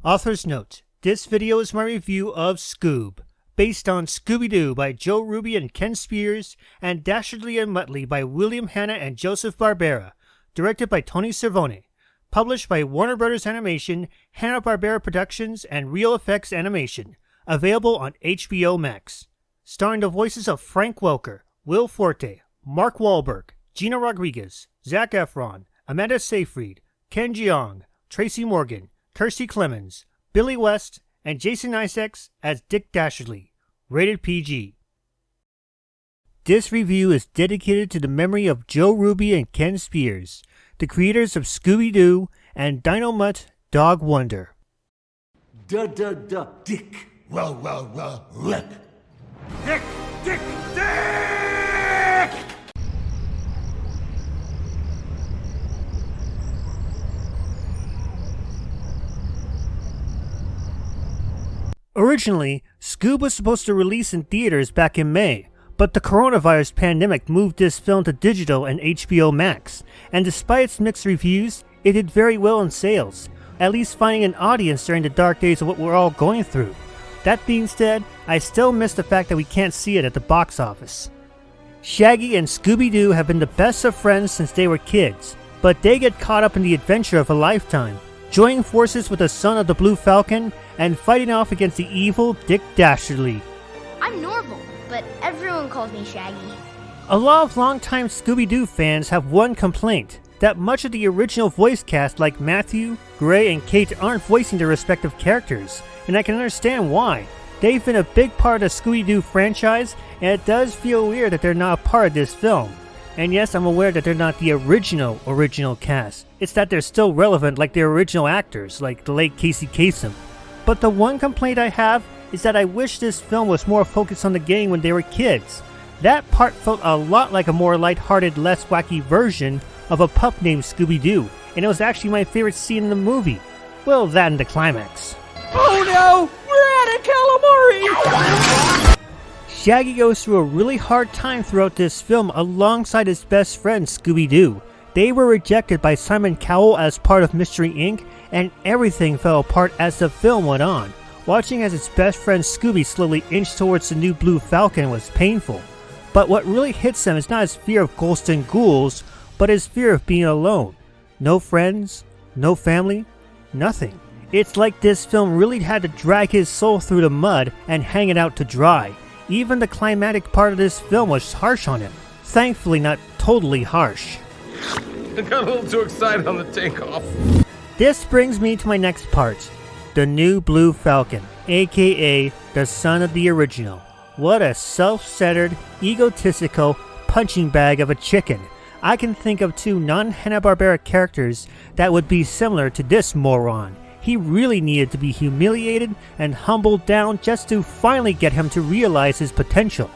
Author's note: this video is my review of Scoob, based on Scooby-Doo by Joe Ruby and Ken Spears, and Dastardly and Muttley by William Hanna and Joseph Barbera, directed by Tony Cervone, published by Warner Bros. Animation, Hanna-Barbera Productions, and Real Effects Animation, available on HBO Max. Starring the voices of Frank Welker, Will Forte, Mark Wahlberg, Gina Rodriguez, Zac Efron, Amanda Seyfried, Ken Jeong, Tracy Morgan, Kirstie Clemens, Billy West, and Jason Isaacs as Dick Dastardly. Rated PG. This review is dedicated to the memory of Joe Ruby and Ken Spears, the creators of Scooby-Doo and Dynomutt Dog Wonder. Dick. Rick. Dick! Originally, Scoob was supposed to release in theaters back in May, but the coronavirus pandemic moved this film to Digital and HBO Max, and despite its mixed reviews, it did very well in sales, at least finding an audience during the dark days of what we're all going through. That being said, I still miss the fact that we can't see it at the box office. Shaggy and Scooby-Doo have been the best of friends since they were kids, but they get caught up in the adventure of a lifetime, joining forces with the son of the Blue Falcon and fighting off against the evil Dick Dastardly. I'm Norval, but everyone calls me Shaggy. A lot of longtime Scooby-Doo fans have one complaint, that much of the original voice cast like Matthew, Gray, and Kate aren't voicing their respective characters, and I can understand why. They've been a big part of the Scooby-Doo franchise, and it does feel weird that they're not a part of this film. And yes, I'm aware that they're not the original cast. It's that they're still relevant like their original actors, like the late Casey Kasem. But the one complaint I have is that I wish this film was more focused on the gang when they were kids. That part felt a lot like a more lighthearted, less wacky version of a pup named Scooby-Doo, and it was actually my favorite scene in the movie. Well, that and the climax. Oh no! We're at a calamari! Shaggy goes through a really hard time throughout this film alongside his best friend Scooby-Doo. They were rejected by Simon Cowell as part of Mystery Inc., and everything fell apart as the film went on. Watching as his best friend Scooby slowly inch towards the new Blue Falcon was painful. But what really hits him is not his fear of ghosts and ghouls, but his fear of being alone. No friends, no family, nothing. It's like this film really had to drag his soul through the mud and hang it out to dry. Even the climactic part of this film was harsh on him. Thankfully not totally harsh. I got a little too excited on the takeoff. This brings me to my next part. The new Blue Falcon, aka the son of the original. What a self-centered, egotistical punching bag of a chicken. I can think of two non-Hanna-Barbera characters that would be similar to this moron. He really needed to be humiliated and humbled down just to finally get him to realize his potential.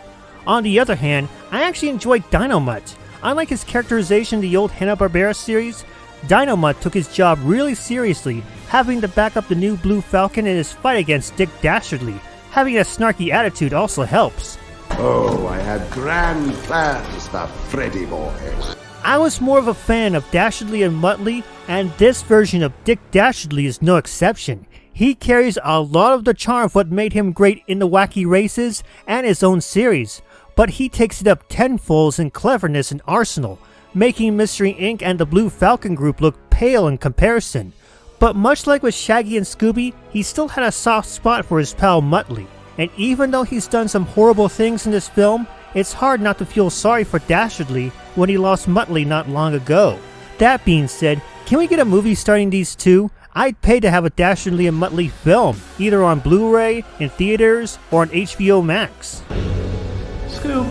On the other hand, I actually enjoyed Dynomutt. Unlike his characterization in the old Hanna-Barbera series, Dynomutt took his job really seriously, having to back up the new Blue Falcon in his fight against Dick Dastardly. Having a snarky attitude also helps. Oh, I had grand plans, that Freddy boy. I was more of a fan of Dastardly and Muttley, and this version of Dick Dastardly is no exception. He carries a lot of the charm of what made him great in the wacky races and his own series, but he takes it up tenfold in cleverness and arsenal, making Mystery Inc. and the Blue Falcon group look pale in comparison. But much like with Shaggy and Scooby, he still had a soft spot for his pal Muttley, and even though he's done some horrible things in this film, it's hard not to feel sorry for Dastardly when he lost Muttley not long ago. That being said, can we get a movie starring these two? I'd pay to have a Dastardly and Muttley film, either on Blu-ray, in theaters, or on HBO Max. Scoob,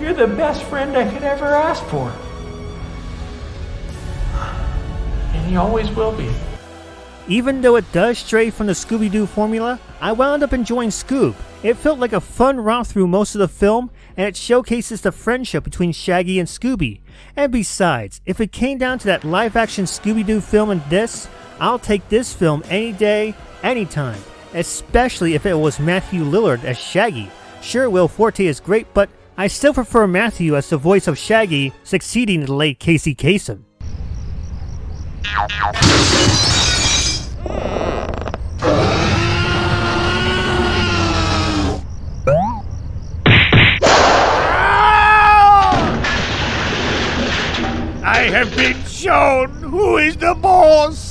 you're the best friend I could ever ask for. And he always will be. Even though it does stray from the Scooby-Doo formula, I wound up enjoying Scoob. It felt like a fun romp through most of the film, and it showcases the friendship between Shaggy and Scooby. And besides, if it came down to that live-action Scooby-Doo film and this, I'll take this film any day, anytime, especially if it was Matthew Lillard as Shaggy. Sure, Will Forte is great, but I still prefer Matthew as the voice of Shaggy, succeeding the late Casey Kasem. have been shown who is the boss!